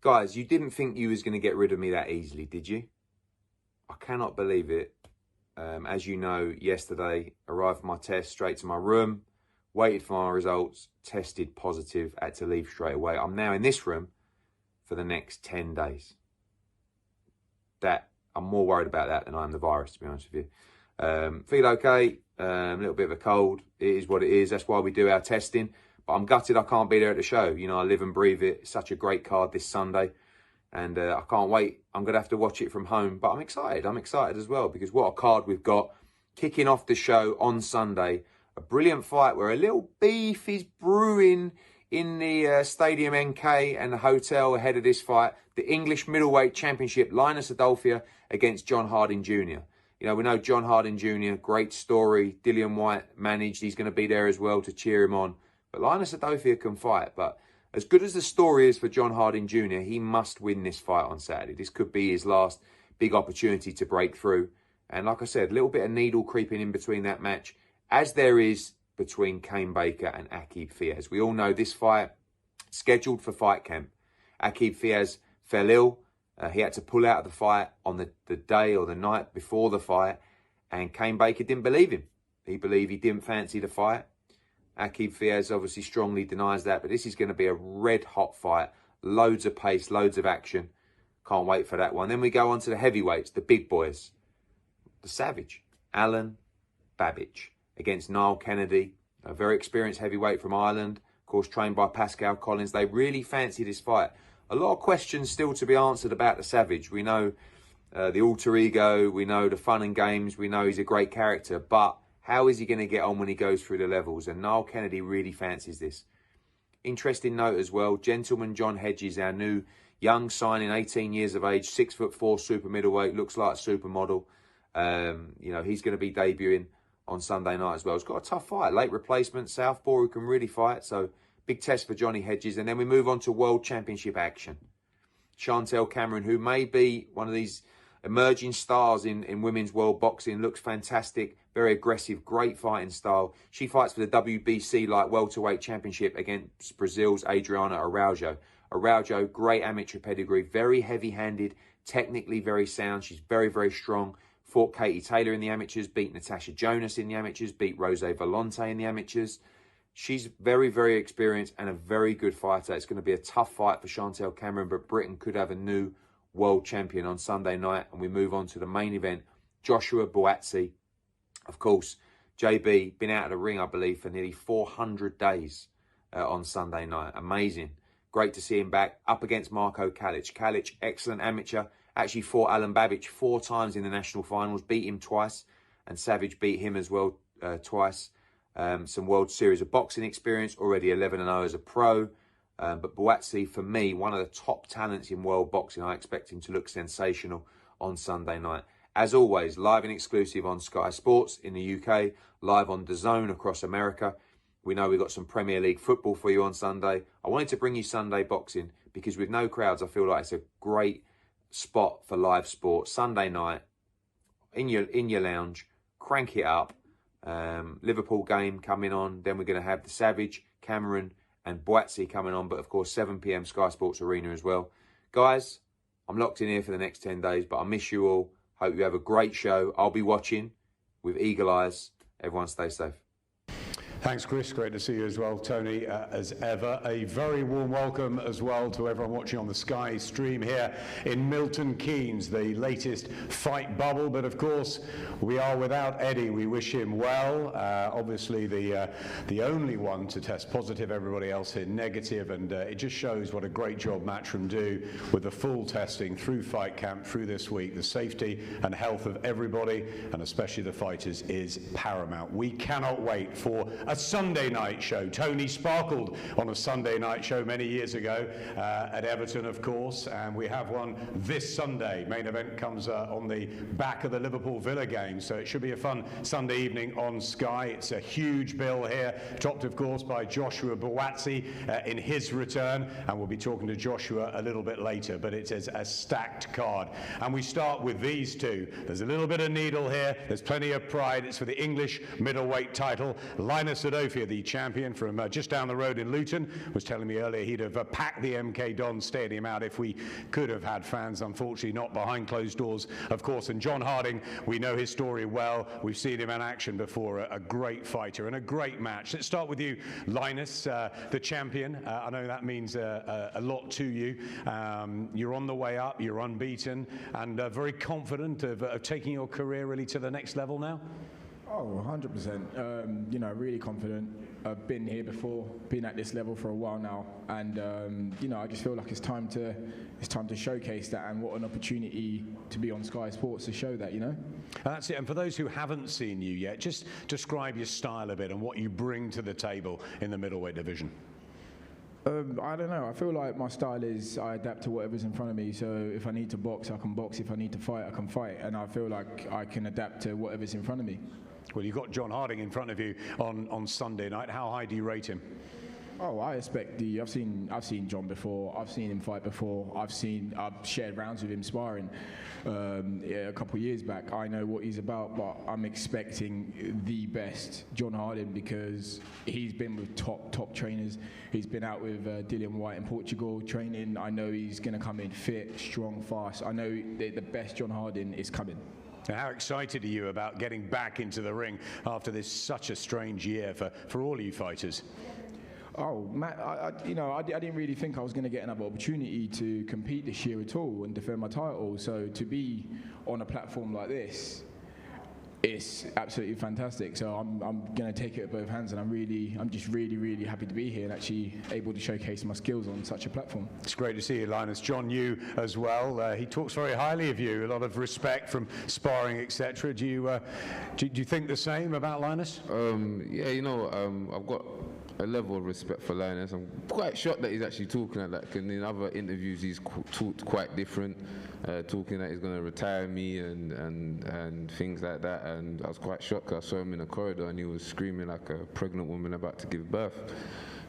Guys, you didn't think you was going to get rid of me that easily, did you? I cannot believe it. As you know, yesterday, arrived for my test, straight to my room, waited for my results, tested positive, had to leave straight away. I'm now in this room for the next 10 days. I'm more worried about that than I am the virus, to be honest with you. Feel okay, a little bit of a cold. It is what it is. That's why we do our testing. But I'm gutted I can't be there at the show. You know, I live and breathe it. It's such a great card this Sunday. And I can't wait. I'm going to have to watch it from home. But I'm excited. I'm excited as well because what a card we've got. Kicking off the show on Sunday. A brilliant fight where a little beef is brewing in the Stadium NK and the hotel ahead of this fight. The English Middleweight Championship. Linus Adolphia against John Harding Jr. You know, we know John Harding Jr., great story. Dillian Whyte managed. He's going to be there as well to cheer him on. But Linus Adolphia can fight. But as good as the story is for John Harding Jr., he must win this fight on Saturday. This could be his last big opportunity to break through. And like I said, a little bit of needle creeping in between that match, as there is between Cain Baker and Aqib Fiaz. We all know this fight, scheduled for fight camp. Aqib Fiaz fell ill. He had to pull out of the fight on the day or the night before the fight. And Cain Baker didn't believe him. He believed he didn't fancy the fight. Aqib Fiaz obviously strongly denies that. But this is going to be a red-hot fight. Loads of pace, loads of action. Can't wait for that one. Then we go on to the heavyweights, the big boys. The Savage, Alan Babbage, against Niall Kennedy. A very experienced heavyweight from Ireland. Of course, trained by Pascal Collins. They really fancy this fight. A lot of questions still to be answered about the Savage. We know the alter ego. We know the fun and games. We know he's a great character. But how is he going to get on when he goes through the levels? And Niall Kennedy really fancies this. Interesting note as well. Gentleman John Hedges, our new young signing, 18 years of age, 6'4" super middleweight. Looks like a supermodel. You know, he's going to be debuting on Sunday night as well. He's got a tough fight. Late replacement, southpaw who can really fight. So, big test for Johnny Hedges. And then we move on to World Championship action. Chantel Cameron, who may be one of these emerging stars in women's world boxing, looks fantastic. Very aggressive, great fighting style. She fights for the WBC light welterweight championship against Brazil's Adriana Araujo. Araujo, great amateur pedigree, very heavy-handed, technically very sound. She's very, very strong. Fought Katie Taylor in the amateurs, beat Natasha Jonas in the amateurs, beat Rose Volonte in the amateurs. She's very, very experienced and a very good fighter. It's going to be a tough fight for Chantel Cameron, but Britain could have a new world champion on Sunday night. And we move on to the main event, Joshua Buatsi. Of course, JB, been out of the ring, I believe, for nearly 400 days on Sunday night. Amazing. Great to see him back up against Marko Calic. Calic, excellent amateur. Actually fought Alan Babbage 4 times in the national finals, beat him twice, and Savage beat him as well twice. Some World Series of Boxing experience, already 11-0 as a pro. But Bowatsi, for me, one of the top talents in world boxing. I expect him to look sensational on Sunday night. As always, live and exclusive on Sky Sports in the UK, live on DAZN across America. We know we've got some Premier League football for you on Sunday. I wanted to bring you Sunday boxing because with no crowds, I feel like it's a great spot for live sport. Sunday night, in your lounge, crank it up. Liverpool game coming on. Then we're going to have the Savage, Cameron and Bowatsi coming on. But of course, 7 p.m. Sky Sports Arena as well. Guys, I'm locked in here for the next 10 days, but I miss you all. Hope you have a great show. I'll be watching with eagle eyes. Everyone stay safe. Thanks, Chris. Great to see you as well, Tony, as ever. A very warm welcome as well to everyone watching on the Sky stream here in Milton Keynes, the latest fight bubble. But of course, we are without Eddie. We wish him well. Obviously, the only one to test positive, everybody else here negative, and it just shows what a great job Matchroom do with the full testing through fight camp, through this week. The safety and health of everybody, and especially the fighters, is paramount. We cannot wait for a Sunday night show. Tony sparkled on a Sunday night show many years ago at Everton, of course, and we have one this Sunday. Main event comes on the back of the Liverpool Villa game, so it should be a fun Sunday evening on Sky. It's a huge bill here, topped, of course, by Joshua Buatsi in his return, and we'll be talking to Joshua a little bit later, but it is a stacked card. And we start with these two. There's a little bit of needle here. There's plenty of pride. It's for the English middleweight title. Linus Linus Sadofia, the champion from just down the road in Luton, was telling me earlier he'd have packed the MK Dons Stadium out if we could have had fans. Unfortunately, not behind closed doors, of course. And John Harding, we know his story well. We've seen him in action before, a great fighter and a great match. Let's start with you, Linus, the champion. I know that means a lot to you. You're on the way up, you're unbeaten, and very confident of taking your career really to the next level now? Oh, 100%. You know, really confident. I've been here before, been at this level for a while now, and you know, I just feel like it's time to showcase that, and what an opportunity to be on Sky Sports to show that, you know. That's it. And for those who haven't seen you yet, just describe your style a bit and what you bring to the table in the middleweight division. I don't know. I feel like my style is I adapt to whatever's in front of me. So if I need to box, I can box. If I need to fight, I can fight. And I feel like I can adapt to whatever's in front of me. Well, you've got John Harding in front of you on Sunday night. How high do you rate him? Oh, I expect I've seen John before. I've seen him fight before. I've shared rounds with him sparring a couple of years back. I know what he's about, but I'm expecting the best John Harding, because he's been with top trainers. He's been out with Dillian White in Portugal training. I know he's going to come in fit, strong, fast. I know the best John Harding is coming. How excited are you about getting back into the ring after this such a strange year for all you fighters? Oh, Matt, I didn't really think I was going to get another opportunity to compete this year at all and defend my title. So to be on a platform like this, it's absolutely fantastic. So I'm going to take it with both hands, and I'm just really happy to be here and actually able to showcase my skills on such a platform. It's great to see you, Linus. John, you as well. He talks very highly of you. A lot of respect from sparring, etc. Do you think the same about Linus? Yeah, you know, I've got a level of respect for Linus. I'm quite shocked that he's actually talking like that, because in other interviews he's talked quite different, talking that he's going to retire me and things like that. And I was quite shocked. I saw him in the corridor and he was screaming like a pregnant woman about to give birth.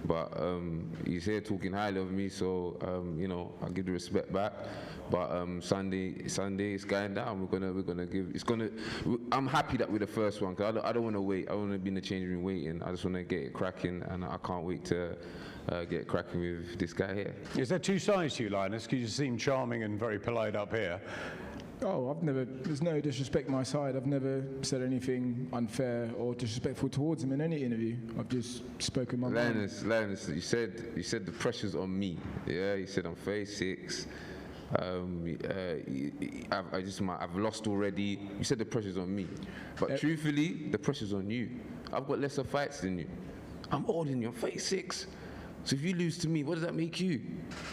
But he's here talking highly of me, so you know, I give the respect back. But Sunday it's going down. We're gonna give. I'm happy that we're the first one, because I don't want to wait. I don't want to be in the changing room waiting. I just want to get it cracking, and I can't wait to get cracking with this guy here. Is there two sides to you, Linus? Because you seem charming and very polite up here. Oh, there's no disrespect my side. I've never said anything unfair or disrespectful towards him in any interview. I've just spoken my mind. Linus, you said the pressure's on me. Yeah, you said I'm 36. I've lost already. You said the pressure's on me. But truthfully, the pressure's on you. I've got lesser fights than you. I'm older than you. I'm 36. So if you lose to me, what does that make you?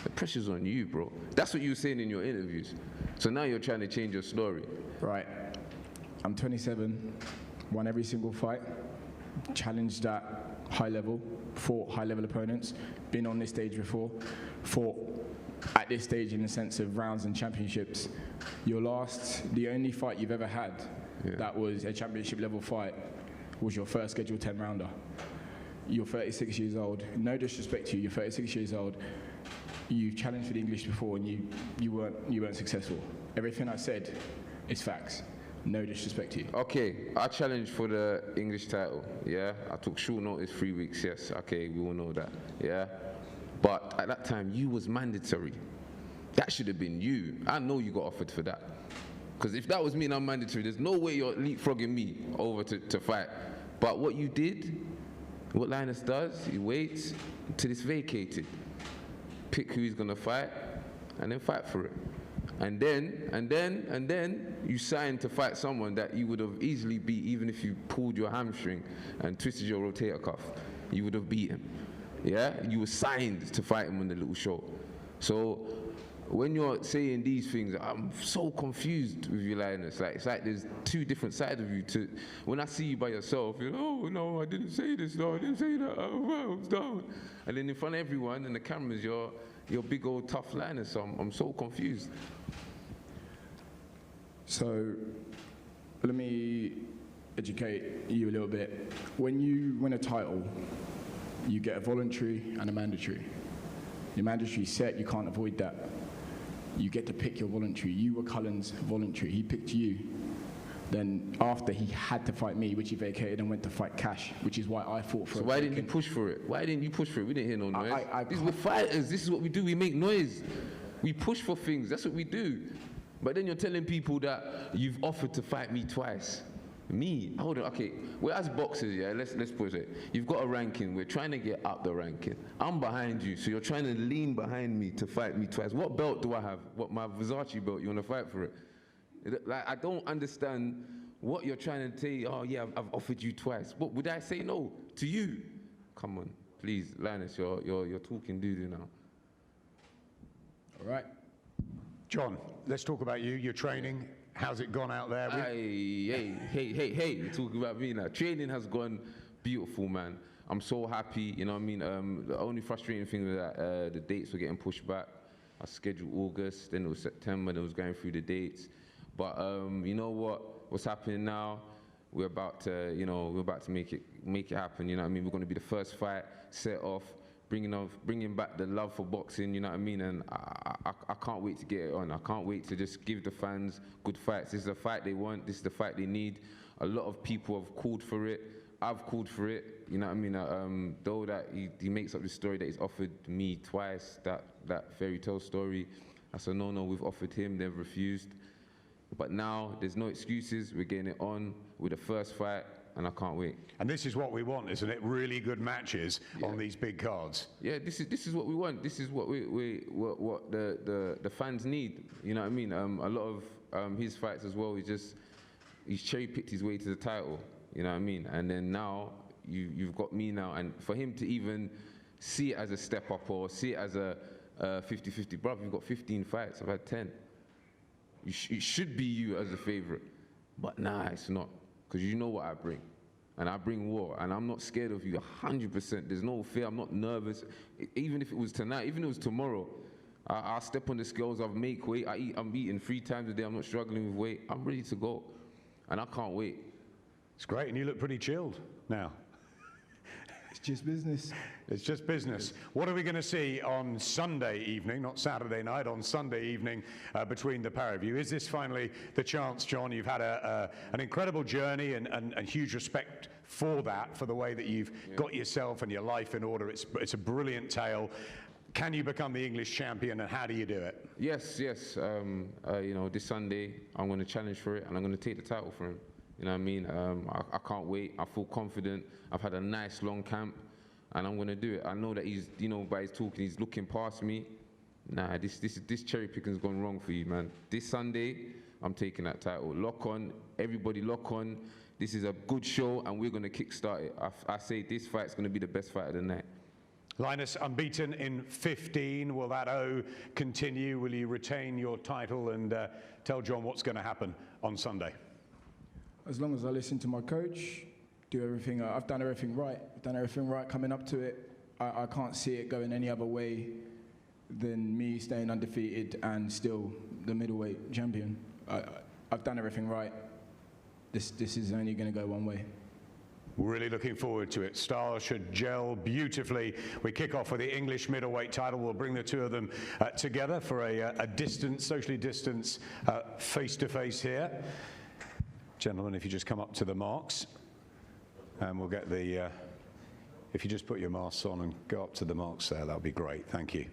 The pressure's on you, bro. That's what you were saying in your interviews. So now you're trying to change your story. Right. I'm 27, won every single fight, challenged at high level, fought high level opponents, been on this stage before, fought at this stage in the sense of rounds and championships. The only fight you've ever had that was a championship level fight was your first scheduled 10 rounder. You're 36 years old. No disrespect to you, you're 36 years old. You've challenged for the English before and you weren't successful. Everything I said is facts. No disrespect to you. Okay, I challenged for the English title, yeah? I took short notice, 3 weeks, yes. Okay, we all know that, yeah? But at that time, you was mandatory. That should have been you. I know you got offered for that. Because if that was me and I'm mandatory, there's no way you're leapfrogging me over to fight. But what you did, what Linus does, he waits until it's vacated. Pick who he's gonna fight, and then fight for it. And then you sign to fight someone that you would have easily beat, even if you pulled your hamstring and twisted your rotator cuff. You would have beat him. Yeah? You were signed to fight him on the little show. So when you're saying these things, I'm so confused with you, Linus. Like, it's like there's two different sides of you. When I see you by yourself, you're, oh, no, I didn't say this, no, I didn't say that, oh, I was down. And then in front of everyone and the cameras, you're big old tough Linus. So I'm so confused. So let me educate you a little bit. When you win a title, you get a voluntary and a mandatory. Your mandatory set, you can't avoid that. You get to pick your voluntary. You were Cullen's voluntary. He picked you. Then after, he had to fight me, which he vacated and went to fight Cash, which is why I fought for it. So why didn't you push for it? Why didn't you push for it? We didn't hear no noise. We're fighters. This is what we do. We make noise. We push for things. That's what we do. But then you're telling people that you've offered to fight me twice. Me? Hold on. Okay. We're as boxers, yeah. Let's put it. You've got a ranking. We're trying to get up the ranking. I'm behind you, so you're trying to lean behind me to fight me twice. What belt do I have? What, my Versace belt? You want to fight for it? Like, I don't understand what you're trying to say. Oh yeah, I've offered you twice. What would I say no to you? Come on, please, Linus. You're talking doo-doo now. All right, John. Let's talk about you. Your training. How's it gone out there? Hey, you're talking about me now. Training has gone beautiful, man. I'm so happy, you know what I mean? The only frustrating thing was that the dates were getting pushed back. I scheduled August, then it was September, then I was going through the dates. But you know what's happening now? We're about to, make it happen, you know what I mean? We're going to be the first fight set off, bringing back the love for boxing, you know what I mean? And I can't wait to get it on. I can't wait to just give the fans good fights. This is the fight they want. This is the fight they need. A lot of people have called for it. I've called for it, you know what I mean? Though that he makes up the story that he's offered me twice, that fairy tale story. I said, no, we've offered him, they've refused. But now, there's no excuses. We're getting it on with the first fight, and I can't wait. And this is what we want, isn't it? Really good matches on these big cards. Yeah, this is what we want. This is what what the fans need. You know what I mean? A lot of his fights as well. He's cherry picked his way to the title. You know what I mean? And then now you've got me now, and for him to even see it as a step up or see it as a 50-50, bruv, you've got 15 fights. I've had 10. It should be you as a favorite, but nah, it's not, because you know what I bring, and I bring war, and I'm not scared of you 100%. There's no fear. I'm not nervous. Even if it was tonight, even if it was tomorrow, I'll step on the scales. I'll make weight. I'm eating 3 times a day. I'm not struggling with weight. I'm ready to go, and I can't wait. It's great, and you look pretty chilled now. It's just business. It's just business. What are we going to see on Sunday evening, not Saturday night, on Sunday evening between the pair of you? Is this finally the chance, John? You've had an incredible journey and huge respect for that, for the way that you've got yourself and your life in order. It's a brilliant tale. Can you become the English champion, and how do you do it? Yes. This Sunday, I'm going to challenge for it, and I'm going to take the title from him. You know what I mean? I can't wait. I feel confident. I've had a nice long camp, and I'm gonna do it. I know that he's, by his talking, he's looking past me. Nah, this cherry picking's gone wrong for you, man. This Sunday, I'm taking that title. Lock on, everybody lock on. This is a good show, and we're gonna kickstart it. I say this fight's gonna be the best fight of the night. Linus, unbeaten in 15. Will that O continue? Will you retain your title? And tell John what's going to happen on Sunday. As long as I listen to my coach, do everything, I've done everything right. I've done everything right coming up to it. I can't see it going any other way than me staying undefeated and still the middleweight champion. I've done everything right. This is only going to go one way. Really looking forward to it. Styles should gel beautifully. We kick off with the English middleweight title. We'll bring the two of them together for a socially distanced face-to-face here. Gentlemen, if you just come up to the marks, and we'll get the, if you just put your masks on and go up to the marks there, that'll be great. Thank you.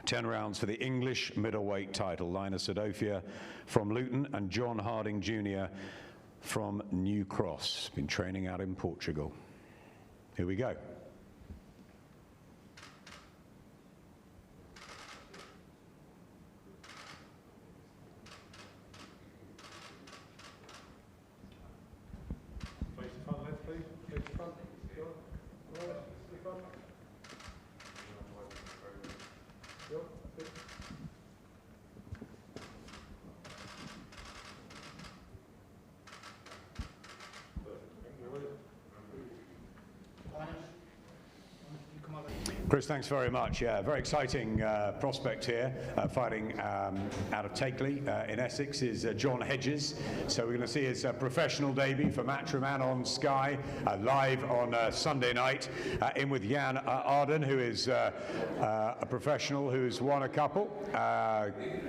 10 rounds for the English middleweight title. Linus Adofia from Luton and John Harding Jr. from New Cross. Been training out in Portugal. Here we go. Chris, thanks very much. Yeah, very exciting prospect here. Fighting out of Takeley in Essex is John Hedges. So we're going to see his professional debut for Matchroom and on Sky live on Sunday night. In with Jan Arden, who is a professional who's won a couple.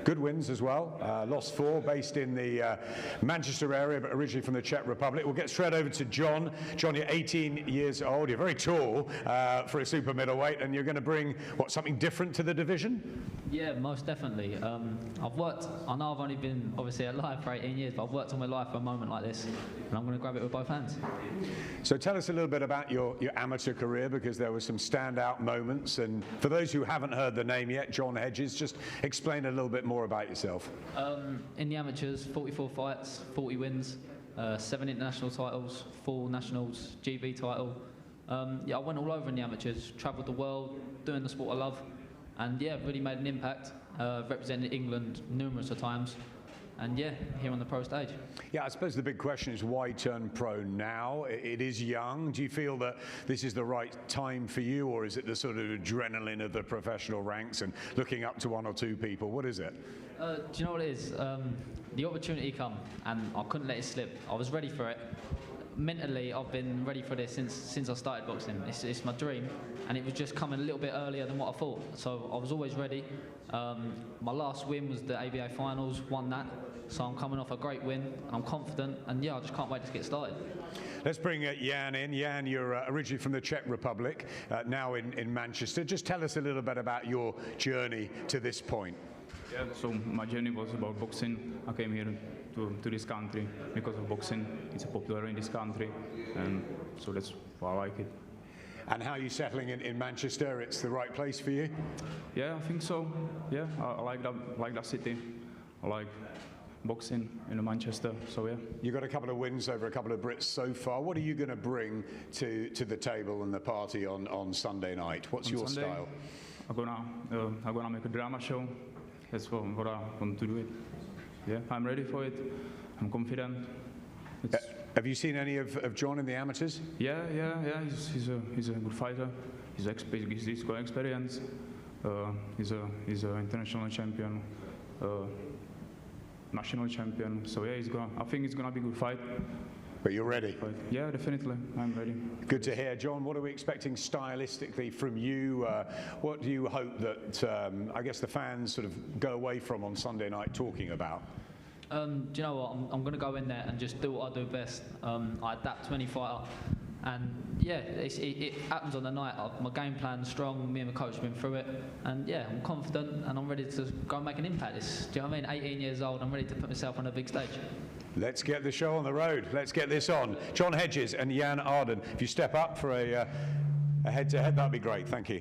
Good wins as well. Lost 4, based in the Manchester area, but originally from the Czech Republic. We'll get straight over to John. John, you're 18 years old. You're very tall for a super middleweight, and you're going to bring, what, something different to the division? Yeah, most definitely. I've worked, I know I've only been obviously alive for 18 years, but I've worked all my life for a moment like this, and I'm going to grab it with both hands. So tell us a little bit about your amateur career, because there were some standout moments, and for those who haven't heard the name yet, John Hedges, just explain a little bit more about yourself. In the amateurs, 44 fights, 40 wins, 7 international titles, 4 nationals, GB title. Yeah, I went all over in the amateurs, travelled the world, doing the sport I love, and yeah, really made an impact, represented England numerous of times, and yeah, here on the pro stage. Yeah, I suppose the big question is why turn pro now? It is young. Do you feel that this is the right time for you, or is it the sort of adrenaline of the professional ranks and looking up to 1 or 2 people? What is it? Do you know what it is? The opportunity come, and I couldn't let it slip. I was ready for it. Mentally, I've been ready for this since I started boxing. It's my dream, and it was just coming a little bit earlier than what I thought. So I was always ready. My last win was the ABA finals, won that. So I'm coming off a great win. I'm confident, and yeah, I just can't wait to get started. Let's bring Jan in. Jan, you're originally from the Czech Republic, now in Manchester. Just tell us a little bit about your journey to this point. Yeah, so my journey was about boxing. I came here to this country because of boxing. It's popular in this country, and so that's why I like it. And how are you settling in Manchester? It's the right place for you? Yeah, I think so. Yeah, I like that city. I like boxing in Manchester, so yeah. You've got a couple of wins over a couple of Brits so far. What are you going to bring to the table and the party on Sunday night? What's your style? I'm gonna make a drama show. That's what I want to do it. Yeah, I'm ready for it. I'm confident. Have you seen any of John in the amateurs? Yeah. He's a good fighter. He's got experience. He's an international champion, national champion. So yeah, I think it's gonna be a good fight. But you're ready? Yeah, definitely. I'm ready. Good to hear. John, what are we expecting stylistically from you? What do you hope that, I guess, the fans sort of go away from on Sunday night talking about? Do you know what? I'm going to go in there and just do what I do best. I adapt to any fighter. And yeah, it happens on the night. My game plan's strong. Me and my coach have been through it. And yeah, I'm confident and I'm ready to go and make an impact. Do you know what I mean? 18 years old, I'm ready to put myself on a big stage. Let's get the show on the road. Let's get this on. John Hedges and Jan Arden. If you step up for a head-to-head, that'd be great. Thank you.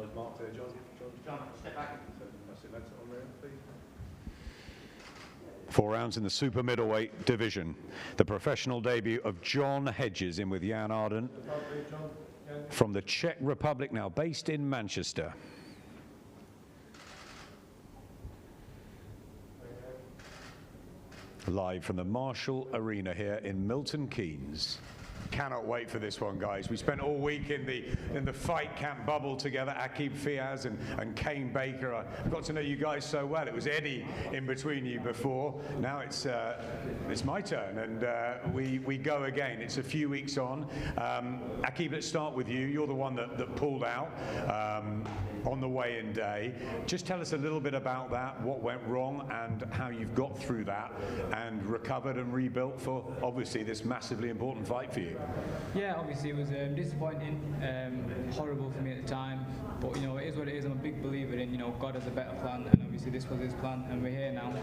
John, step back. That's on there, please. 4 rounds in the super middleweight division. The professional debut of John Hedges in with Jan Arden from the Czech Republic, now based in Manchester. Live from the Marshall Arena here in Milton Keynes. Cannot wait for this one, guys. We spent all week in the fight camp bubble together, Akib Fiaz and Kane Baker. I got to know you guys so well. It was Eddie in between you before. Now it's my turn, and we go again. It's a few weeks on. Akib, let's start with you. You're the one that pulled out on the weigh-in day. Just tell us a little bit about that, what went wrong, and how you've got through that and recovered and rebuilt for, obviously, this massively important fight for you. Yeah, obviously it was disappointing, horrible for me at the time, but you know, it is what it is. I'm a big believer in, you know, God has a better plan, and obviously this was his plan, and we're here now.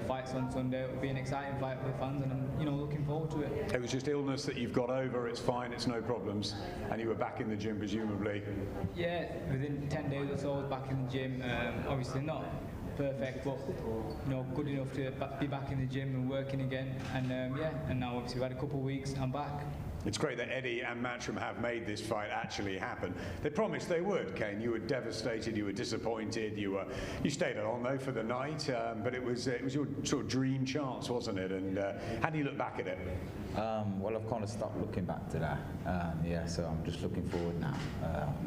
Fights on Sunday. It'll be an exciting fight for the fans, and I'm, you know, looking forward to it. It was just illness that you've got over. It's fine. It's no problems, and you were back in the gym presumably. Yeah, within 10 days or so, I was back in the gym. Obviously not perfect, but you know, good enough to be back in the gym and working again. And yeah, and now obviously we've had a couple of weeks. I'm back. It's great that Eddie and Matchroom have made this fight actually happen. They promised they would, Kane. You were devastated, you were disappointed, you stayed on though for the night, but it was your sort of dream chance, wasn't it? And how do you look back at it? Well, I've kind of stopped looking back to that. Yeah, so I'm just looking forward now.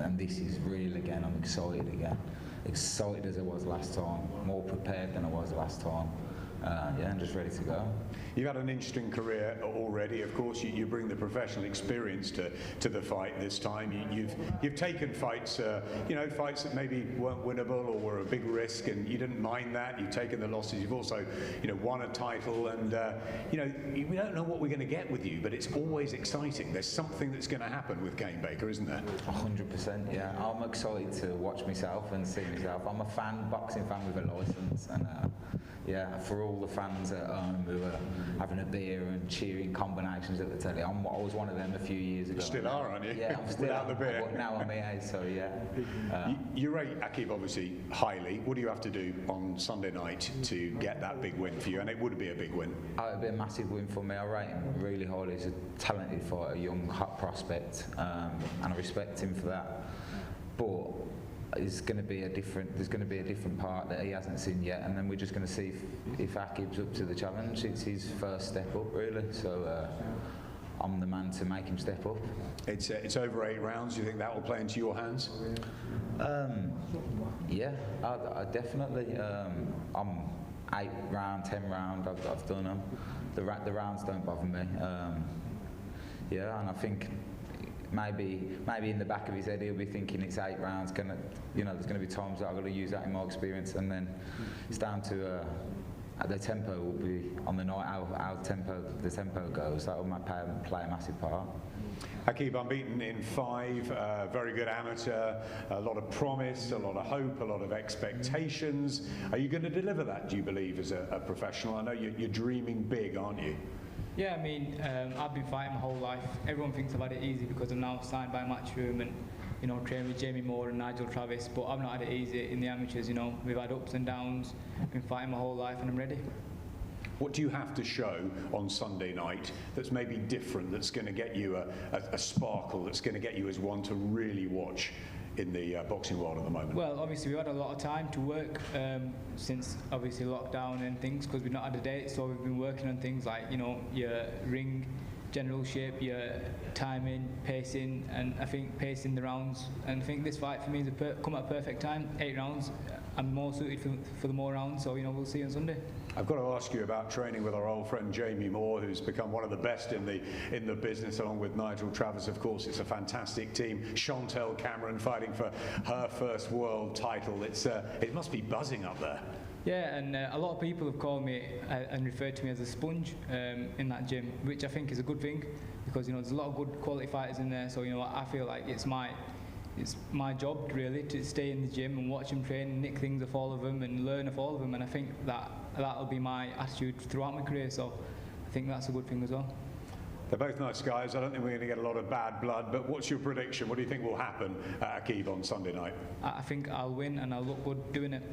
And this is real again. I'm excited again. Excited as I was last time, more prepared than I was last time. Yeah, I'm just ready to go. You've had an interesting career already. Of course, you bring the professional experience to the fight this time. You've taken fights, fights that maybe weren't winnable or were a big risk, and you didn't mind that. You've taken the losses. You've also, won a title, and we don't know what we're going to get with you, but it's always exciting. There's something that's going to happen with Kane Baker, isn't there? 100%. Yeah, I'm excited to watch myself and see myself. I'm a fan, boxing fan with a license, and. Yeah, for all the fans at home who are having a beer and cheering combinations at the telly, I was one of them a few years ago. Still are, aren't you? Yeah, I'm still without the beer. But now I'm here, so yeah. You rate Aqib obviously highly. What do you have to do on Sunday night to get that big win for you? And it would be a big win. It would be a massive win for me. I rate him really highly. He's a talented fighter, a young, hot prospect, and I respect him for that. But there's going to be a different part that he hasn't seen yet, and then we're just going to see if Aqib's up to the challenge. It's his first step up, really. So I'm the man to make him step up. It's over 8 rounds. Do you think that will play into your hands? Yeah, I definitely. I'm 8 round, 10 round. I've done them. The rounds don't bother me. Yeah, and I think. Maybe in the back of his head he'll be thinking it's 8 rounds. There's going to be times that I've got to use that in my experience, and then it's down to the tempo will be on the night how the tempo goes. That will play a massive part. Aqib unbeaten in 5, very good amateur, a lot of promise, a lot of hope, a lot of expectations. Are you going to deliver that, do you believe, as a professional? I know you're dreaming big, aren't you? Yeah, I mean, I've been fighting my whole life. Everyone thinks I've had it easy because I'm now signed by Matchroom and, trained with Jamie Moore and Nigel Travis, but I've not had it easy in the amateurs, We've had ups and downs. I've been fighting my whole life and I'm ready. What do you have to show on Sunday night that's maybe different, that's going to get you a sparkle, that's going to get you as one to really watch in the boxing world at the moment? Well, obviously we've had a lot of time to work since obviously lockdown and things, because we've not had a date, so we've been working on things like your ring general shape, your timing, pacing, and I think pacing the rounds, and I think this fight for me has come at a perfect time. 8 rounds, I'm more suited for the more rounds, so we'll see on Sunday. I've got to ask you about training with our old friend Jamie Moore, who's become one of the best in the business, along with Nigel Travis. Of course, it's a fantastic team. Chantel Cameron fighting for her first world title. It must be buzzing up there. Yeah, and a lot of people have called me and referred to me as a sponge in that gym, which I think is a good thing, because there's a lot of good quality fighters in there. So I feel like it's my job really to stay in the gym and watch them train and nick things off all of them and learn off all of them, and I think that'll be my attitude throughout my career, so I think that's a good thing as well. They're both nice guys. I don't think we're going to get a lot of bad blood, but what's your prediction? What do you think will happen at Aqib on Sunday night? I think I'll win and I'll look good doing it.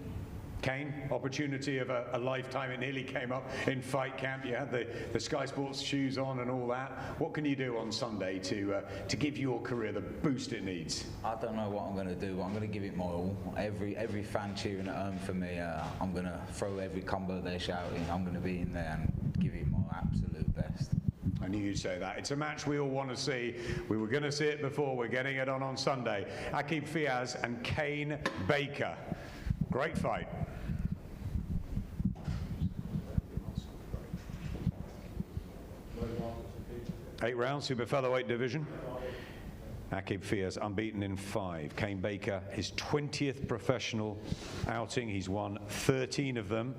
Kane, opportunity of a lifetime. It nearly came up in fight camp. You had the Sky Sports shoes on and all that. What can you do on Sunday to give your career the boost it needs? I don't know what I'm going to do, but I'm going to give it my all. Every fan cheering at home for me, I'm going to throw every combo they're shouting. I'm going to be in there and give it my absolute best. I knew you'd say that. It's a match we all want to see. We were going to see it before. We're getting it on Sunday. Aqib Fiaz and Kane Baker. Great fight. Eight rounds, super featherweight division. Aqib Fiaz unbeaten in 5. Kane Baker, his 20th professional outing. He's won 13 of them.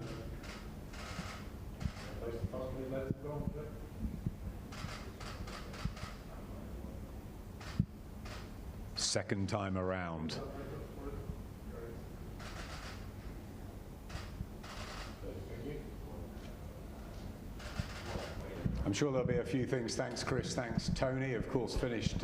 Second time around. I'm sure there'll be a few things. Thanks, Chris. Thanks, Tony. Of course, finished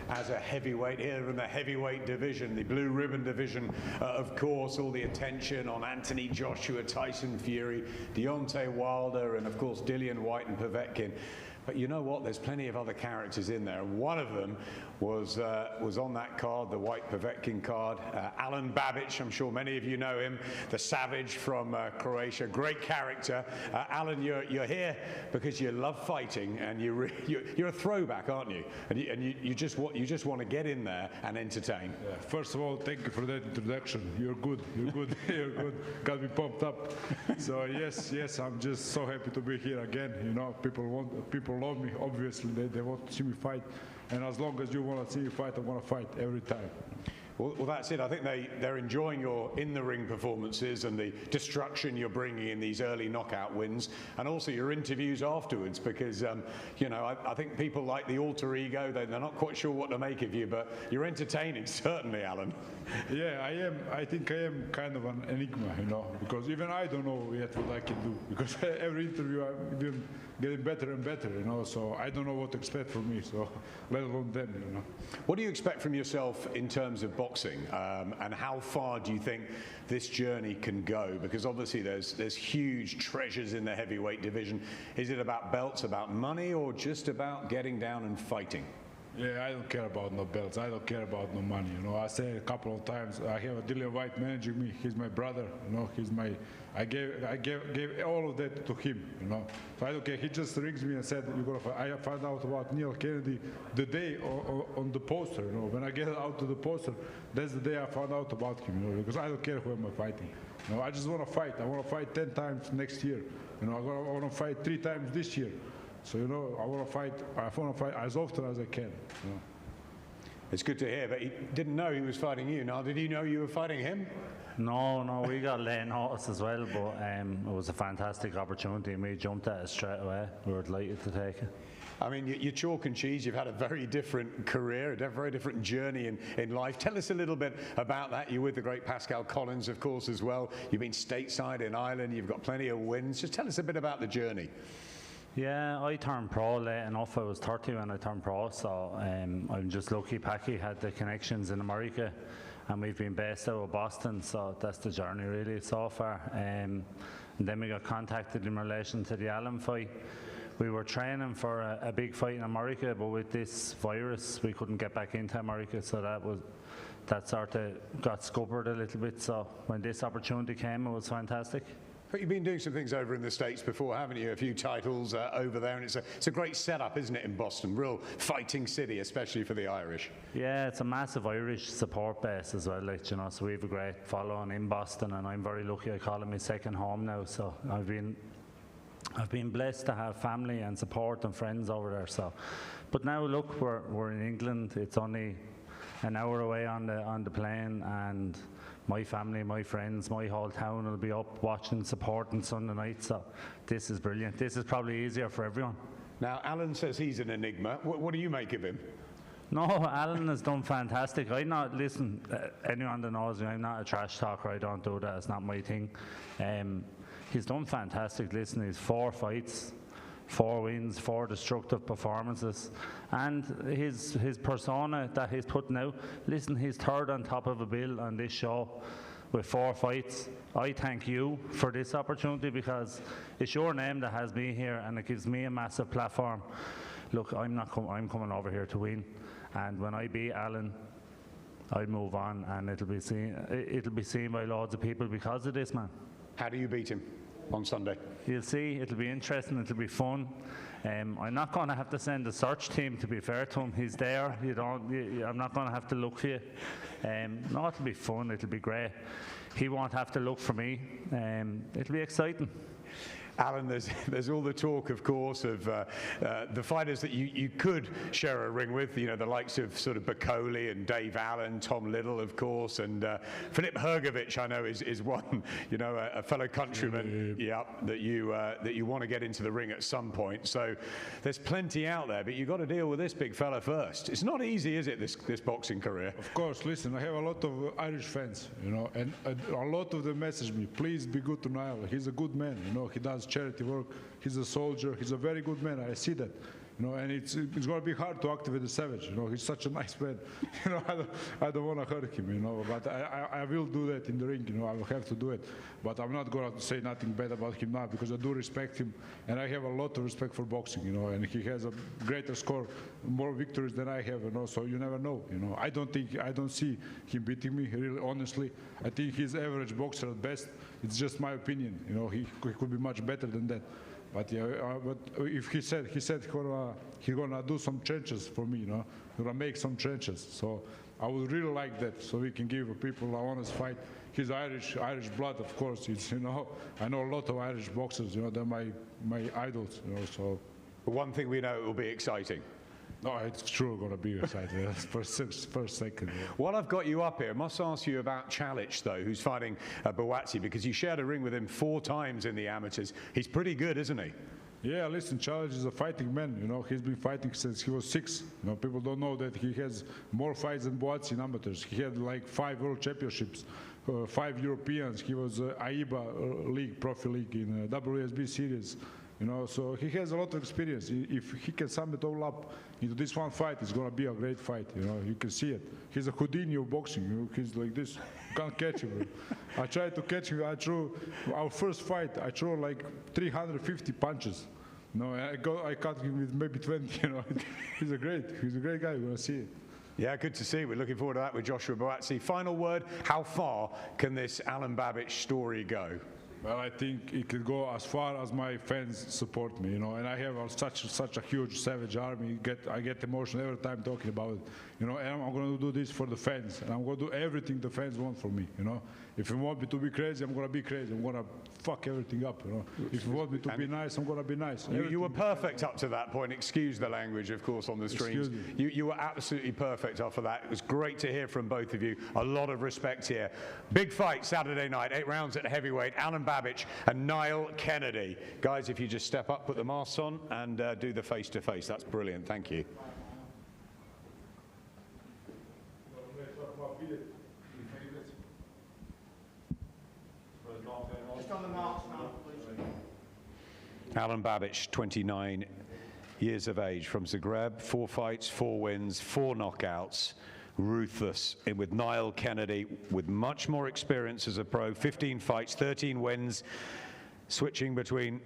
as a heavyweight here in the heavyweight division, the blue ribbon division. Of course, all the attention on Anthony Joshua, Tyson Fury, Deontay Wilder, and of course, Dillian White and Povetkin. But you know what? There's plenty of other characters in there. One of them was on that card, the white Povetkin card. Alan Babic, I'm sure many of you know him, the Savage from Croatia. Great character. Alan, you're here because you love fighting, and you're a throwback, aren't you? And you just want to get in there and entertain. Yeah. First of all, thank you for that introduction. You're good. You're good. You're good. Got me pumped up. So yes, I'm just so happy to be here again. You know, people love me. Obviously, they want to see me fight, and as long as you want to see me fight, I want to fight every time. Well, that's it. I think they're enjoying your in-the-ring performances and the destruction you're bringing in these early knockout wins, and also your interviews afterwards, because, you know, I think people like the alter ego. They're not quite sure what to make of you, but you're entertaining, certainly, Alan. Yeah, I am. I think I am kind of an enigma, you know, because even I don't know yet what I can do, because every interview I'm getting better and better, you know, so I don't know what to expect from me, so let alone them, you know. What do you expect from yourself in terms of boxing, and how far do you think this journey can go? Because obviously there's huge treasures in the heavyweight division. Is it about belts, about money, or just about getting down and fighting? Yeah, I don't care about no belts. I don't care about no money. You know, I said a couple of times. I have a Dillian White managing me. He's my brother. You know, he's my. I gave all of that to him. You know, so I don't care. He just rings me and said, "You're gonna fight." I found out about Neil Kennedy the day on the poster. You know, when I get out to the poster, that's the day I found out about him. You know, because I don't care who am I fighting. You know, I just want to fight. I want to fight 10 times next year. You know, I want to fight 3 times this year. So, you know, I want to fight as often as I can. You know. It's good to hear, but he didn't know he was fighting you. Now, did he know you were fighting him? No, we got late notice as well, but it was a fantastic opportunity and we jumped at it straight away. We were delighted to take it. I mean, you're chalk and cheese. You've had a very different career, a very different journey in life. Tell us a little bit about that. You're with the great Pascal Collins, of course, as well. You've been stateside in Ireland. You've got plenty of wins. Just tell us a bit about the journey. Yeah, I turned pro late enough. I was 30 when I turned pro, so I'm just lucky Packy had the connections in America, and we've been based out of Boston, so that's the journey really so far. And then we got contacted in relation to the Allen fight. We were training for a big fight in America, but with this virus we couldn't get back into America, so that sort of got scuppered a little bit. So when this opportunity came, it was fantastic. But you've been doing some things over in the States before, haven't you? A few titles over there, and it's a great setup, isn't it, in Boston? Real fighting city, especially for the Irish. Yeah, it's a massive Irish support base as well, like, you know, so we have a great following in Boston, and I'm very lucky. I call it my second home now, so I've been blessed to have family and support and friends over there. So, but now look, we're in England. It's only an hour away on the plane, and my family, my friends, my whole town will be up watching, supporting Sunday night. So this is brilliant. This is probably easier for everyone. Now, Alan says he's an enigma. What do you make of him? No, Alan has done fantastic. Anyone that knows me, I'm not a trash talker. I don't do that. It's not my thing. He's done fantastic. Listen, he's 4 fights, 4 wins, 4 destructive performances, and his persona that he's putting out. Listen, he's 3rd on top of a bill on this show with 4 fights. I thank you for this opportunity, because it's your name that has me here, and it gives me a massive platform. Look, I'm coming over here to win, and when I beat Alan, I'll move on, and it'll be seen by loads of people because of this, man. How do you beat him on Sunday? You'll see. It'll be interesting. It'll be fun. I'm not going to have to send a search team, to be fair to him. He's there. I'm not going to have to look for you. No, it'll be fun. It'll be great. He won't have to look for me. It'll be exciting. Alan, there's all the talk, of course, of the fighters that you could share a ring with, you know, the likes of sort of Bacoli and Dave Allen, Tom Little, of course, and Filip Hrgovic, I know, is one, you know, a fellow countryman, that you want to get into the ring at some point. So there's plenty out there, but you've got to deal with this big fella first. It's not easy, is it, this boxing career? Of course, listen, I have a lot of Irish fans, you know, and a lot of them message me, please be good to Niall. He's a good man, you know, he does charity work, he's a soldier, he's a very good man, I see that. you know, and it's going to be hard to activate the Savage. You know, he's such a nice man. You know, I don't want to hurt him. You know, but I will do that in the ring. You know, I will have to do it. But I'm not going to say nothing bad about him now because I do respect him, and I have a lot of respect for boxing. You know, and he has a greater score, more victories than I have. You know, so you never know. You know, I don't see him beating me. Really, honestly, I think he's average boxer at best. It's just my opinion. You know, he could be much better than that. But yeah, but if he said he's gonna do some changes for me, you know, gonna make some changes. So I would really like that, so we can give people an honest fight. He's Irish blood, of course. It's, you know, I know a lot of Irish boxers. You know, they're my idols. You know, so. But one thing we know, it will be exciting. No, it's true going to be exciting. First second. Yeah. While I've got you up here, I must ask you about Calic, though, who's fighting Bowatsi, because you shared a ring with him 4 times in the amateurs. He's pretty good, isn't he? Yeah, listen, Calic is a fighting man. You know, he's been fighting since he was 6. You know, people don't know that he has more fights than Bowatsi in amateurs. He had like 5 world championships, 5 Europeans. He was AIBA league, Profi League in WSB series. You know, so he has a lot of experience. If he can sum it all up into this one fight, it's going to be a great fight. You know, you can see it. He's a Houdini of boxing. You know, he's like this. You can't catch him. I tried to catch him. I threw our first fight. I threw like 350 punches. No, I cut him with maybe 20. You know, he's a great guy. You're going to see it. Yeah, good to see. We're looking forward to that with Joshua Buatsi. Final word: how far can this Alen Babic story go? Well, I think it could go as far as my fans support me, you know, and I have such a huge Savage army. I get emotional every time talking about it, you know, and I'm going to do this for the fans, and I'm going to do everything the fans want from me, you know. If you want me to be crazy, I'm going to be crazy. I'm going to fuck everything up, you know. If you want me to be nice, I'm going to be nice. You were perfect up to that point. Excuse the language, of course, on the streams. You were absolutely perfect after that. It was great to hear from both of you. A lot of respect here. Big fight Saturday night, 8 rounds at heavyweight. Alen Babic and Niall Kennedy. Guys, if you just step up, put the masks on, and do the face-to-face. That's brilliant. Thank you. Alen Babic, 29 years of age, from Zagreb, 4 fights, 4 wins, 4 knockouts, ruthless. And with Niall Kennedy, with much more experience as a pro, 15 fights, 13 wins, switching between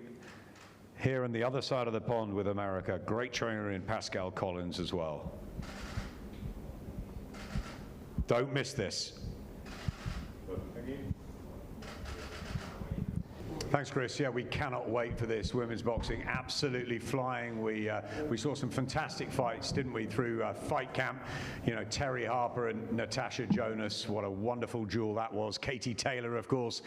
here and the other side of the pond with America. Great trainer in Pascal Collins as well. Don't miss this. Thanks, Chris. Yeah, we cannot wait for this. Women's boxing absolutely flying. We saw some fantastic fights, didn't we, through Fight Camp. You know, Terry Harper and Natasha Jonas. What a wonderful duel that was. Katie Taylor, of course,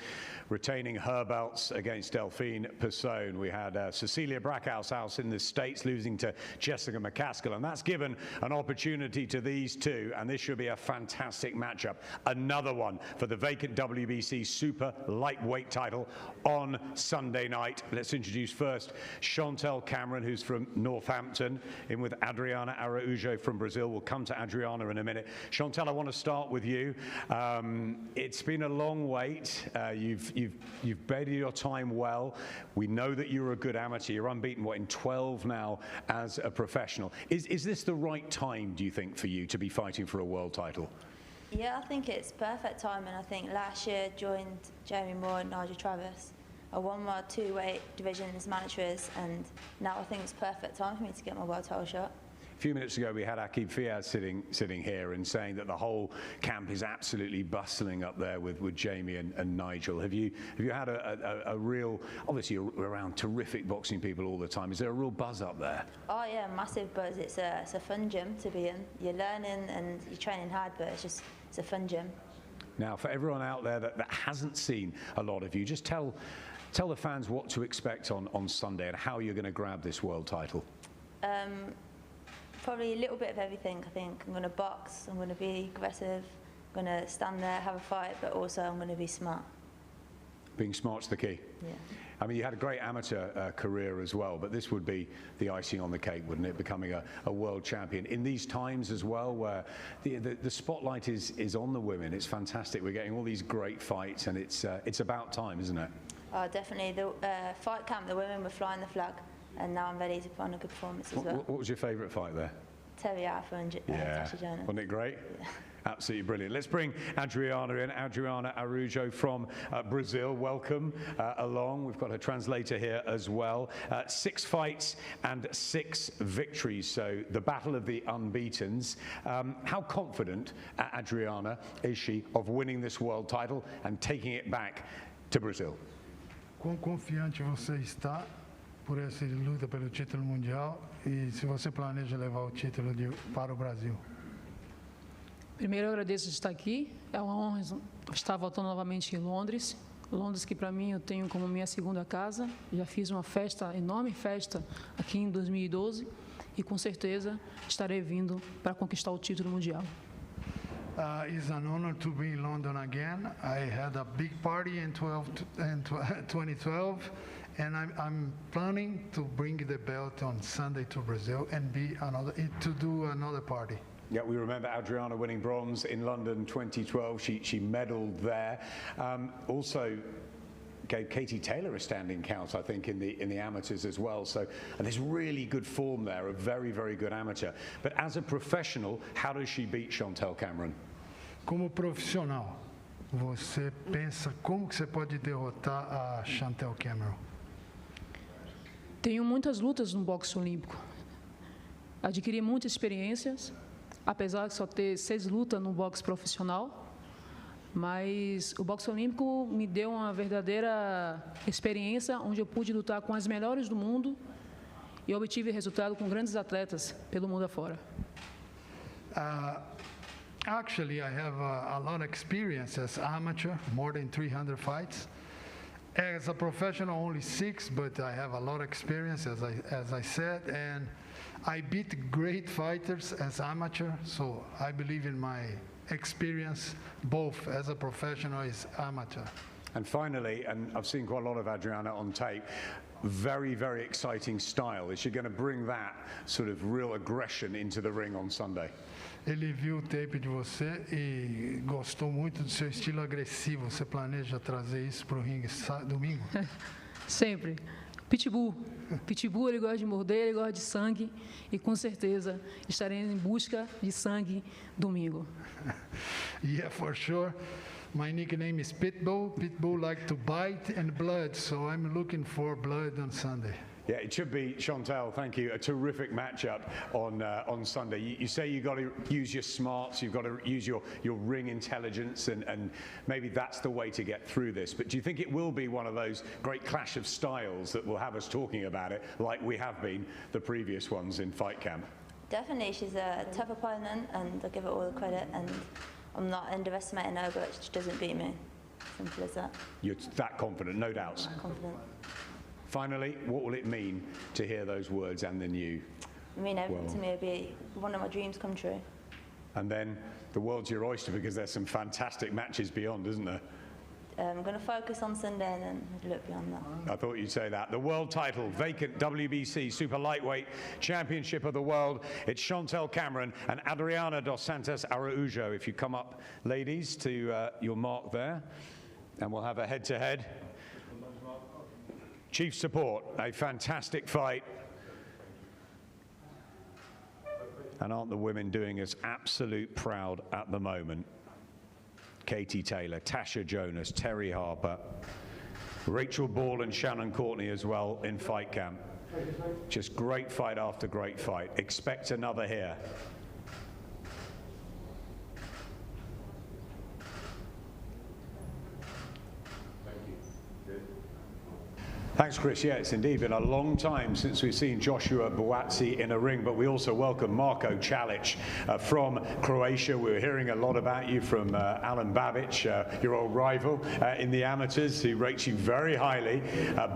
retaining her belts against Delphine Persoon. We had Cecilia Brackhouse in the States losing to Jessica McCaskill, and that's given an opportunity to these two, and this should be a fantastic matchup. Another one for the vacant WBC super lightweight title on Sunday night. Let's introduce first Chantel Cameron, who's from Northampton, in with Adriana Araújo from Brazil. We'll come to Adriana in a minute. Chantel, I want to start with you. It's been a long wait. You've bided your time well. We know that you're a good amateur. You're unbeaten, in 12 now as a professional. Is this the right time, do you think, for you to be fighting for a world title? Yeah, I think it's perfect timing. I think last year joined Jamie Moore and Nigel Travis. I won my 2 weight divisions, managers, and now I think it's perfect time for me to get my world title shot. A few minutes ago, we had Aqib Fiaz sitting here and saying that the whole camp is absolutely bustling up there with Jamie and Nigel. Have you had a real, obviously you're around terrific boxing people all the time. Is there a real buzz up there? Oh yeah, massive buzz. It's a fun gym to be in. You're learning and you're training hard, but it's a fun gym. Now, for everyone out there that hasn't seen a lot of you, just tell the fans what to expect on Sunday and how you're going to grab this world title. Probably a little bit of everything. I think I'm going to box, I'm going to be aggressive, I'm going to stand there, have a fight, but also I'm going to be smart. Being smart's the key. Yeah. I mean, you had a great amateur career as well, but this would be the icing on the cake, wouldn't it? Becoming a world champion in these times as well, where the spotlight is on the women. It's fantastic. We're getting all these great fights, and it's about time, isn't it? Oh, definitely. The Fight Camp, the women were flying the flag. and now I'm ready to put on a good performance as well. What was your favourite fight there? Terry Arthur and Tasha Jonas. Wasn't it great? Yeah. Absolutely brilliant. Let's bring Adriana in. Adriana Araujo from Brazil. Welcome along. We've got a translator here as well. 6 fights and 6 victories. So the battle of the unbeatens. How confident, Adriana, is she of winning this world title and taking it back to Brazil? Quão confiante você está por essa luta pelo título mundial e se você planeja levar o título para o Brasil? Primeiro, eu agradeço de estar aqui. É uma honra estar voltando novamente em Londres. Londres, que para mim eu tenho como minha segunda casa. Já fiz uma festa, enorme festa, aqui em 2012 e com certeza estarei vindo para conquistar o título mundial. It's an honor to be in London again. I had a big party in 2012, and I'm planning to bring the belt on Sunday to Brazil and to do another party. Yeah, we remember Adriana winning bronze in London 2012. She medalled there. Also gave Katie Taylor a standing count, I think, in the amateurs as well. So and there's really good form there, a very, very good amateur. But as a professional, how does she beat Chantel Cameron? Como profissional, você pensa como que você pode derrotar a Chantel Cameron? Tenho muitas lutas no boxe olímpico. Adquiri muitas experiências, apesar de só ter 6 lutas no boxe profissional, mas o boxe olímpico me deu uma verdadeira experiência onde eu pude lutar com as melhores do mundo e obtive resultado com grandes atletas pelo mundo afora. Actually, I have a lot of experience as amateur, more than 300 fights. As a professional, only 6, but I have a lot of experience, as I said, and I beat great fighters as amateur, so I believe in my experience both as a professional as amateur. And finally, and I've seen quite a lot of Adriana on tape, very, very exciting style. Is she going to bring that sort of real aggression into the ring on Sunday? Ele viu o tape de você e gostou muito do seu estilo agressivo. Você planeja trazer isso para o ringue domingo? Sempre. Pitbull. Pitbull, ele gosta de morder, ele gosta de sangue e com certeza estarei em busca de sangue domingo. Yeah, for sure. My nickname is Pitbull. Pitbull like to bite and blood, so I'm looking for blood on Sunday. Yeah, it should be, Chantel, thank you, a terrific matchup on Sunday. You say you've got to use your smarts, you've got to use your ring intelligence, and maybe that's the way to get through this. But do you think it will be one of those great clash of styles that will have us talking about it, like we have been the previous ones in Fight Camp? Definitely, she's a tough opponent, and I give her all the credit, and I'm not underestimating her, but she doesn't beat me. Simple as that. You're that confident, no doubts? I'm confident. Finally, what will it mean to hear those words and then you? I mean, everything to me would be one of my dreams come true. And then the world's your oyster because there's some fantastic matches beyond, isn't there? I'm going to focus on Sunday and then look beyond that. I thought you'd say that. The world title, vacant WBC Super Lightweight Championship of the World. It's Chantel Cameron and Adriana dos Santos Araujo. If you come up, ladies, to your mark there, and we'll have a head-to-head. Chief support, a fantastic fight. And aren't the women doing us absolute proud at the moment? Katie Taylor, Tasha Jonas, Terry Harper, Rachel Ball and Shannon Courtney as well in Fight Camp. Just great fight after great fight. Expect another here. Thanks, Chris. Yeah, it's indeed been a long time since we've seen Joshua Buatsi in a ring, but we also welcome Marko Calic from Croatia. We were hearing a lot about you from Alan Babic, your old rival in the amateurs, who rates you very highly,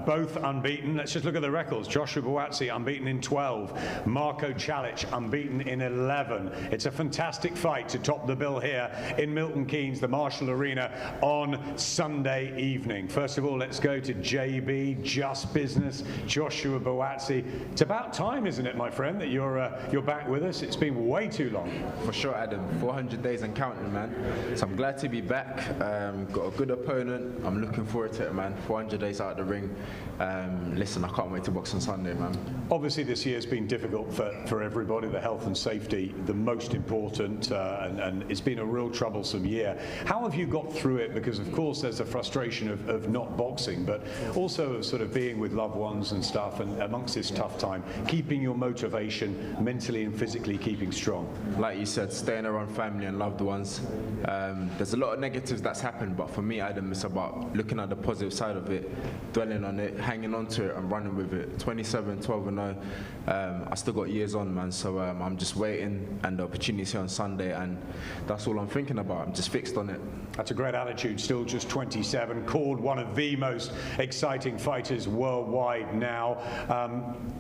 both unbeaten. Let's just look at the records. Joshua Buatsi unbeaten in 12, Marko Calic unbeaten in 11. It's a fantastic fight to top the bill here in Milton Keynes, the Marshall Arena, on Sunday evening. First of all, let's go to JB. just business. Joshua Buatsi. It's about time, isn't it, my friend, that you're back with us? It's been way too long. For sure, Adam. 400 days and counting, man. So I'm glad to be back. Got a good opponent. I'm looking forward to it, man. 400 days out of the ring. Listen, I can't wait to box on Sunday, man. Obviously, this year's been difficult for everybody. The health and safety, the most important, and it's been a real troublesome year. How have you got through it? Because, of course, there's a frustration of not boxing, but also of sort of being with loved ones and stuff, and amongst this tough time, keeping your motivation mentally and physically keeping strong. Like you said, staying around family and loved ones. There's a lot of negatives that's happened, but for me, Adam, it's about looking at the positive side of it, dwelling on it, hanging on to it and running with it. 27, 12-0. I still got years on, man, so I'm just waiting, and the opportunity's here on Sunday, and that's all I'm thinking about. I'm just fixed on it. That's a great attitude, still just 27, called one of the most exciting fighters worldwide now.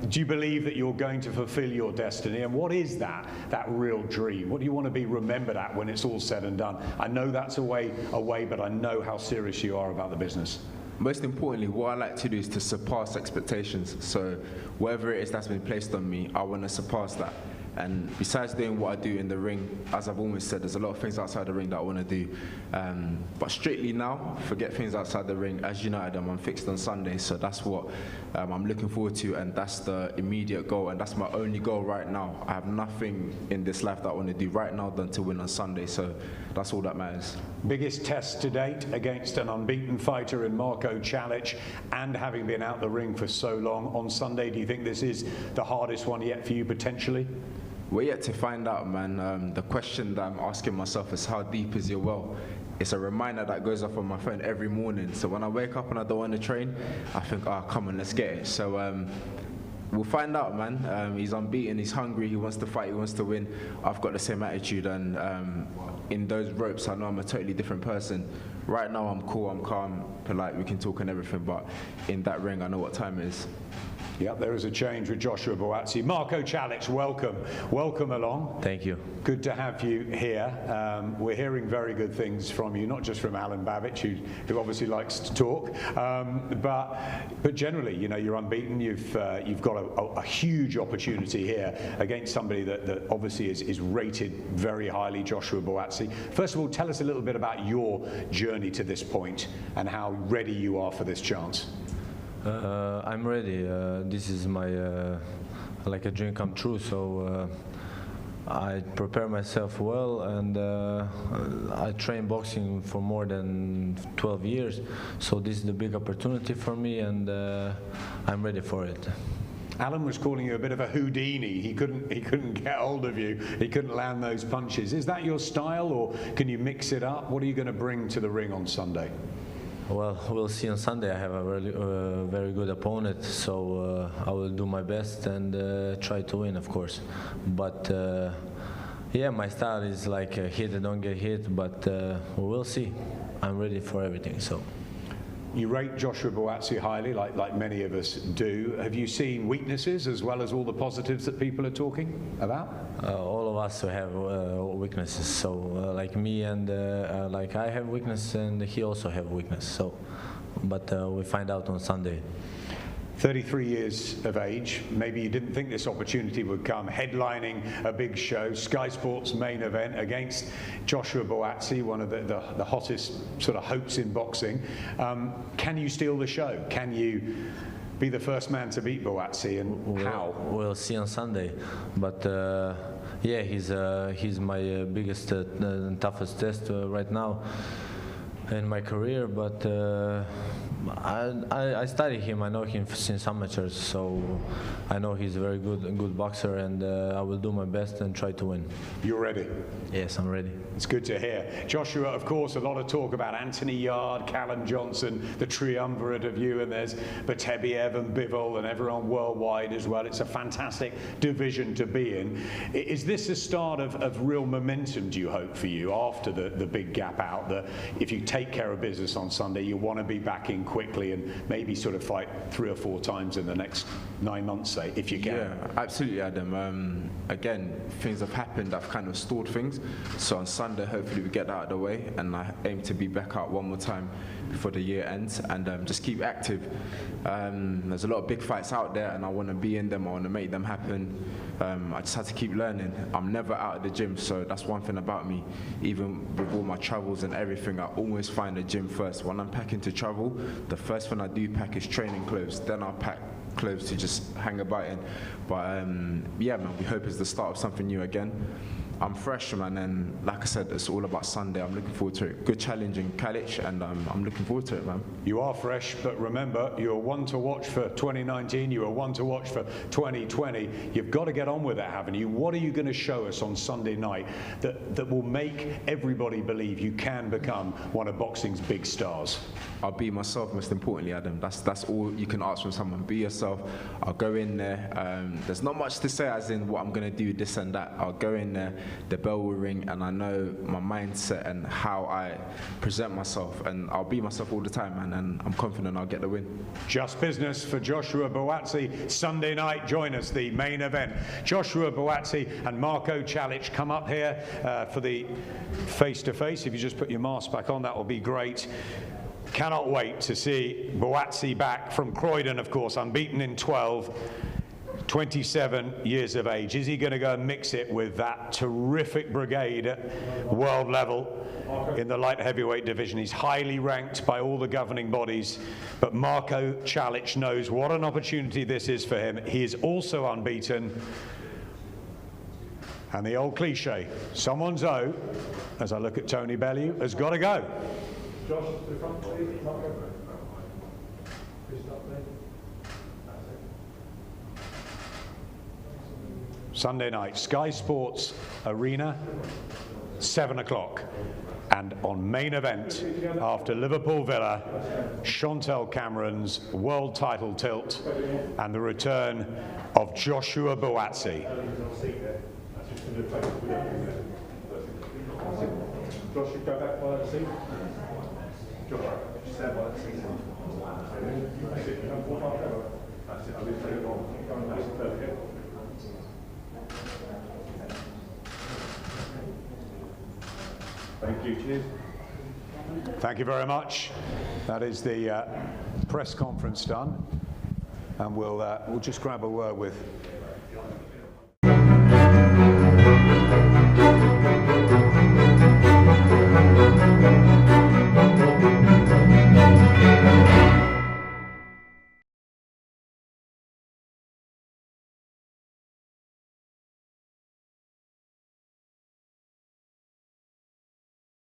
Do you believe that you're going to fulfill your destiny, and what is that real dream? What do you want to be remembered at when it's all said and done? I know that's a way away, but I know how serious you are about the business. Most importantly, what I like to do is to surpass expectations. So whatever it is that's been placed on me, I want to surpass that. And besides doing what I do in the ring, as I've always said, there's a lot of things outside the ring that I want to do. But strictly now, forget things outside the ring. As you know, Adam, I'm fixed on Sunday, so that's what I'm looking forward to, and that's the immediate goal, and that's my only goal right now. I have nothing in this life that I want to do right now than to win on Sunday, so that's all that matters. Biggest test to date against an unbeaten fighter in Marko Calic, and having been out the ring for so long. On Sunday, do you think this is the hardest one yet for you, potentially? We're yet to find out, man. The question that I'm asking myself is, how deep is your well? It's a reminder that goes off on my phone every morning. So when I wake up and I don't want to train, I think, come on, let's get it. So we'll find out, man. He's unbeaten, he's hungry, he wants to fight, he wants to win. I've got the same attitude, and in those ropes, I know I'm a totally different person. Right now, I'm cool, I'm calm, polite, we can talk and everything, but in that ring, I know what time it is. Yep, there is a change with Joshua Buatsi. Marko Calic, welcome. Welcome along. Thank you. Good to have you here. We're hearing very good things from you, not just from Alan Babic, who obviously likes to talk, but generally, you know, you're unbeaten. You've got a huge opportunity here against somebody that obviously is rated very highly, Joshua Buatsi. First of all, tell us a little bit about your journey to this point and how ready you are for this chance. I'm ready. This is my like a dream come true. So I prepare myself well, and I train boxing for more than 12 years. So this is the big opportunity for me, and I'm ready for it. Alan was calling you a bit of a Houdini. He couldn't get hold of you. He couldn't land those punches. Is that your style, or can you mix it up? What are you going to bring to the ring on Sunday? Well, we'll see on Sunday. I have a really, very good opponent, so I will do my best and try to win, of course. But yeah, my style is like hit and don't get hit, but we'll see. I'm ready for everything. So. You rate Joshua Buatsi highly, like many of us do. Have you seen weaknesses as well as all the positives that people are talking about? All of us have weaknesses. So like me, and like I have weakness, and he also have weakness. So, but we find out on Sunday. 33 years of age, maybe you didn't think this opportunity would come, headlining a big show, Sky Sports main event against Joshua Buatsi, one of the hottest sort of hopes in boxing. Can you steal the show? Can you be the first man to beat Bowatsi, and how? We'll see on Sunday, but yeah, he's my biggest and toughest test right now in my career, but I study him. I know him since amateurs, so I know he's a very good boxer, and I will do my best and try to win. You're ready? Yes, I'm ready. It's good to hear. Joshua, of course, a lot of talk about Anthony Yard, Callum Johnson, the triumvirate of you, and there's Batebiev and Bivol and everyone worldwide as well. It's a fantastic division to be in. Is this a start of real momentum, do you hope, for you after the big gap out, that if you take care of business on Sunday, you want to be back in quickly and maybe sort of fight 3 or 4 times in the next 9 months, say, if you can? Yeah, absolutely, Adam. Again, things have happened that have kind of stalled things. So on Sunday, hopefully we get that out of the way, and I aim to be back out one more time before the year ends, and just keep active. There's a lot of big fights out there, and I want to be in them. I want to make them happen. I just have to keep learning. I'm never out of the gym, so that's one thing about me. Even with all my travels and everything, I always find the gym first. When I'm packing to travel, the first thing I do pack is training clothes. Then I'll pack clothes to just hang about in. But yeah, man, we hope it's the start of something new again. I'm fresh, man, and like I said, it's all about Sunday. I'm looking forward to it. Good challenge in Calic, and I'm looking forward to it, man. You are fresh, but remember, you're one to watch for 2019, you were one to watch for 2020. You've got to get on with it, haven't you? What are you going to show us on Sunday night that will make everybody believe you can become one of boxing's big stars? I'll be myself, most importantly, Adam. That's all you can ask from someone. Be yourself. I'll go in there. There's not much to say as in what I'm going to do, this and that. I'll go in there, the bell will ring, and I know my mindset and how I present myself, and I'll be myself all the time, man, and I'm confident I'll get the win. Just business for Joshua Buatsi. Sunday night, join us, the main event. Joshua Buatsi and Marko Calic come up here for the face-to-face. If you just put your mask back on, that will be great. Cannot wait to see Bowatsi back from Croydon, of course, unbeaten in 12, 27 years of age. Is he going to go and mix it with that terrific brigade at world level in the light heavyweight division? He's highly ranked by all the governing bodies, but Marko Calic knows what an opportunity this is for him. He is also unbeaten. And the old cliche, someone's O, as I look at Tony Bellew, has got to go. Josh, to the front, please. Marko. Sunday night, Sky Sports Arena, 7 o'clock. And on main event, after Liverpool Villa, Chantel Cameron's world title tilt and the return of Joshua Buatsi. Josh, you go back by the seat. Josh, stand by the seat. That's it. Don't walk up there. That's it. I'll leave it on. That's perfect. Thank you. Cheers. Thank you very much. That is the press conference done, and we'll just grab a word with